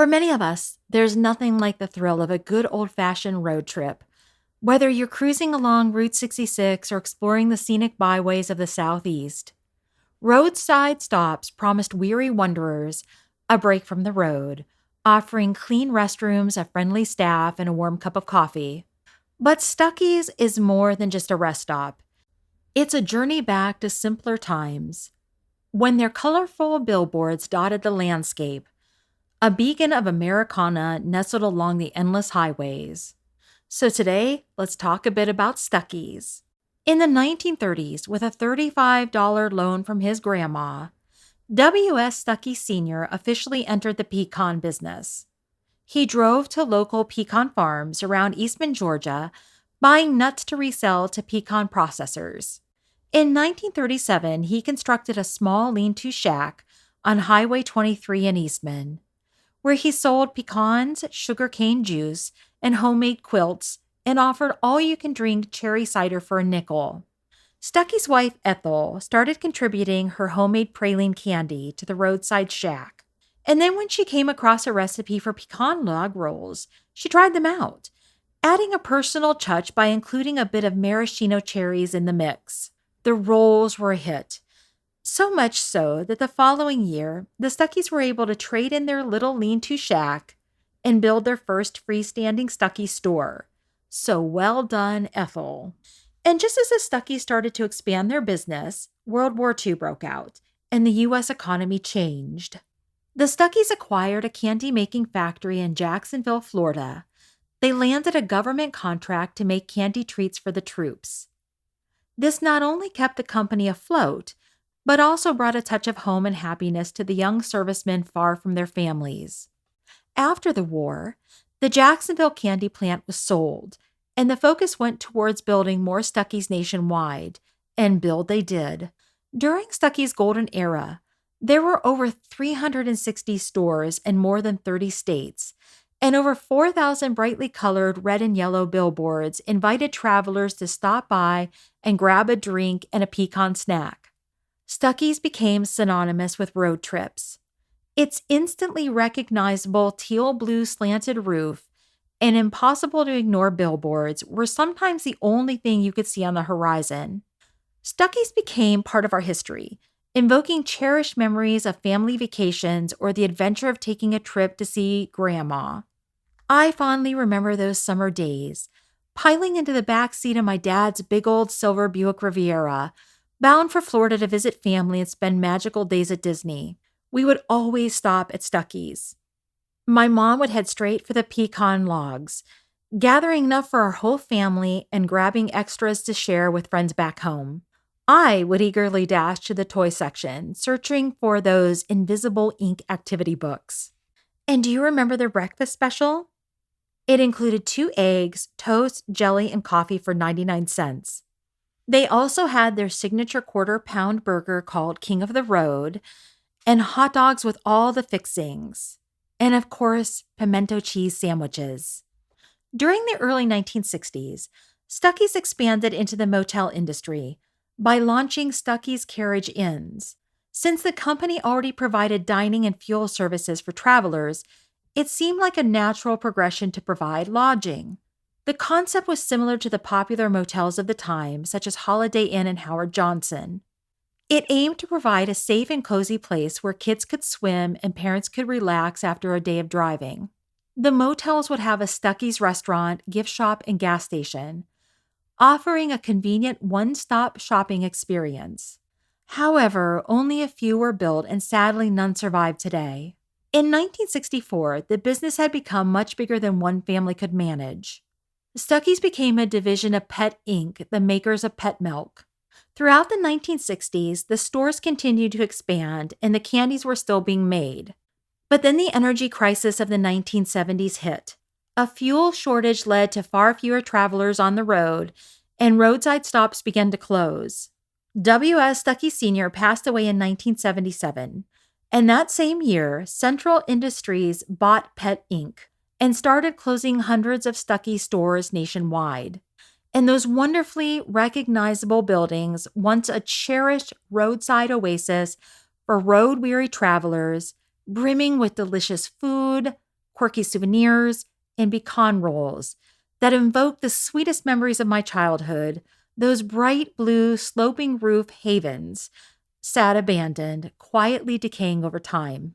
For many of us, there's nothing like the thrill of a good old-fashioned road trip. Whether you're cruising along Route 66 or exploring the scenic byways of the Southeast, roadside stops promised weary wanderers a break from the road, offering clean restrooms, a friendly staff, and a warm cup of coffee. But Stuckey's is more than just a rest stop. It's a journey back to simpler times, when their colorful billboards dotted the landscape, a beacon of Americana nestled along the endless highways. So today, let's talk a bit about Stuckey's. In the 1930s, with a $35 loan from his grandma, W.S. Stuckey Sr. officially entered the pecan business. He drove to local pecan farms around Eastman, Georgia, buying nuts to resell to pecan processors. In 1937, he constructed a small lean-to shack on Highway 23 in Eastman, where he sold pecans, sugarcane juice, and homemade quilts, and offered all-you-can-drink cherry cider for a nickel. Stuckey's wife, Ethel, started contributing her homemade praline candy to the roadside shack. And then when she came across a recipe for pecan log rolls, she tried them out, adding a personal touch by including a bit of maraschino cherries in the mix. The rolls were a hit. So much so that the following year, the Stuckeys were able to trade in their little lean-to shack and build their first freestanding Stuckey store. So well done, Ethel. And just as the Stuckeys started to expand their business, World War II broke out, and the U.S. economy changed. The Stuckeys acquired a candy-making factory in Jacksonville, Florida. They landed a government contract to make candy treats for the troops. This not only kept the company afloat, but also brought a touch of home and happiness to the young servicemen far from their families. After the war, the Jacksonville candy plant was sold, and the focus went towards building more Stuckeys nationwide, and build they did. During Stuckey's golden era, there were over 360 stores in more than 30 states, and over 4,000 brightly colored red and yellow billboards invited travelers to stop by and grab a drink and a pecan snack. Stuckey's became synonymous with road trips. Its instantly recognizable teal-blue slanted roof and impossible-to-ignore billboards were sometimes the only thing you could see on the horizon. Stuckey's became part of our history, invoking cherished memories of family vacations or the adventure of taking a trip to see Grandma. I fondly remember those summer days, piling into the back seat of my dad's big old silver Buick Riviera, bound for Florida to visit family and spend magical days at Disney. We would always stop at Stuckey's. My mom would head straight for the pecan logs, gathering enough for our whole family and grabbing extras to share with friends back home. I would eagerly dash to the toy section, searching for those invisible ink activity books. And do you remember their breakfast special? It included 2 eggs, toast, jelly, and coffee for 99 cents. They also had their signature quarter-pound burger called King of the Road, and hot dogs with all the fixings, and of course, pimento cheese sandwiches. During the early 1960s, Stuckey's expanded into the motel industry by launching Stuckey's Carriage Inns. Since the company already provided dining and fuel services for travelers, it seemed like a natural progression to provide lodging. The concept was similar to the popular motels of the time, such as Holiday Inn and Howard Johnson. It aimed to provide a safe and cozy place where kids could swim and parents could relax after a day of driving. The motels would have a Stuckey's restaurant, gift shop, and gas station, offering a convenient one-stop shopping experience. However, only a few were built and sadly none survive today. In 1964, the business had become much bigger than one family could manage. Stuckey's became a division of Pet Inc., the makers of pet milk. Throughout the 1960s, the stores continued to expand and the candies were still being made. But then the energy crisis of the 1970s hit. A fuel shortage led to far fewer travelers on the road, and roadside stops began to close. W.S. Stuckey Sr. passed away in 1977, and that same year, Central Industries bought Pet Inc. and started closing hundreds of Stuckey stores nationwide. And those wonderfully recognizable buildings, once a cherished roadside oasis for road-weary travelers, brimming with delicious food, quirky souvenirs, and pecan rolls that invoke the sweetest memories of my childhood, those bright blue, sloping roof havens, sat abandoned, quietly decaying over time.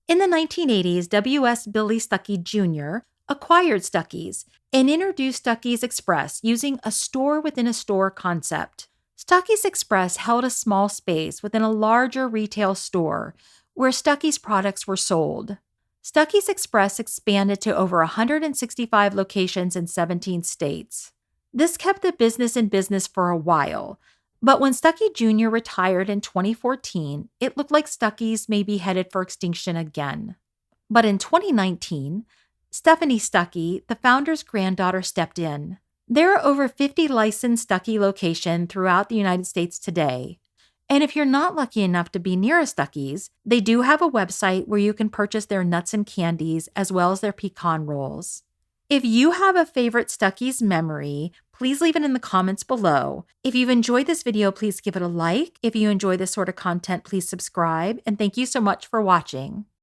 In the 1980s, W.S. Billy Stuckey Jr. acquired Stuckey's and introduced Stuckey's Express using a store within a store concept. Stuckey's Express held a small space within a larger retail store where Stuckey's products were sold. Stuckey's Express expanded to over 165 locations in 17 states. This kept the business in business for a while, but when Stuckey Jr. retired in 2014, it looked like Stuckey's may be headed for extinction again. But in 2019, Stephanie Stuckey, the founder's granddaughter, stepped in. There are over 50 licensed Stuckey locations throughout the United States today. And if you're not lucky enough to be near a Stuckey's, they do have a website where you can purchase their nuts and candies as well as their pecan rolls. If you have a favorite Stuckey's memory, please leave it in the comments below. If you've enjoyed this video, please give it a like. If you enjoy this sort of content, please subscribe. And thank you so much for watching.